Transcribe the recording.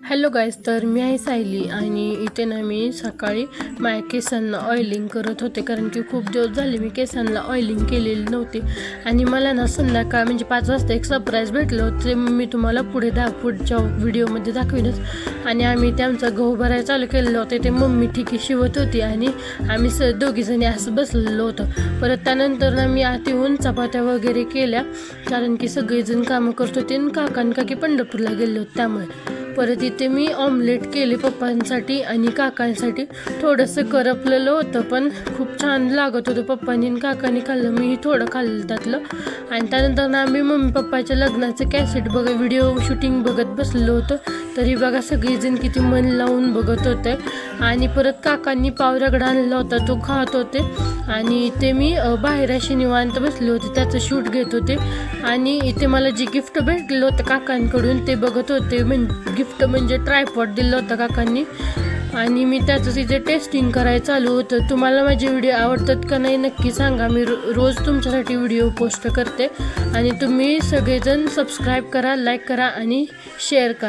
Hello guys, तर मी आहे सायली आणि इथे ना मी सकाळी माझ्या केसांना ऑइलिंग करत होते, कारण की खूप दिवस झाले मी केसांना ऑइलिंग केलेली नव्हती. आणि मला ना संध्याकाळ म्हणजे 5 वाजता एक सरप्राईज भेटलं होतं, ते मी तुम्हाला पुढच्या व्हिडिओमध्ये दाखवीनच. आणि आम्ही ते आमचं गहू भरायला चालू केलेलं होतं. ते मम्मी ठिकी शिवत होती आणि आम्ही दोघीजणी असं बसलेलो होतो. परत त्यानंतर ना मी आत येऊन चपात्या वगैरे केल्या, कारण की सगळेजण कामं करत होते आणि काकी पंढरपूरला गेले होते त्यामुळे. परत इथे मी ऑमलेट केले पप्पांसाठी आणि काकांसाठी. थोडंसं करपलेलं होतं पण खूप छान लागत होतं. पप्पांनी आणि काकांनी खाल्लं, मीही थोडं खाल्लं त्यातलं. आणि त्यानंतर ना आम्ही मम्मी पप्पाच्या लग्नाचं कॅसेट व्हिडिओ शूटिंग बघत बसलेलो होतो. तरी बघा सगळेजण किती मन लावून बघत होते. आणि परत काकांनी पाव रगडा आणला होता, तो खात होते. आणि इथे मी बाहेर अशी निवांत बसले होते, त्याचं शूट घेत होते. आणि इथे मला जे गिफ्ट भेटलं होतं काकांकडून ते बघत होते. गिफ्ट म्हणजे ट्रायपॉड दिलं होतं काकांनी आणि मी त्याचं तिथे टेस्टिंग करायला चालू होतं. तुम्हाला माझे व्हिडिओ आवडतात का नाही नक्की सांगा. मी रोज तुमच्यासाठी व्हिडिओ पोस्ट करते. आणि तुम्ही सगळेजण सबस्क्राईब करा, लाईक करा आणि शेअर करा.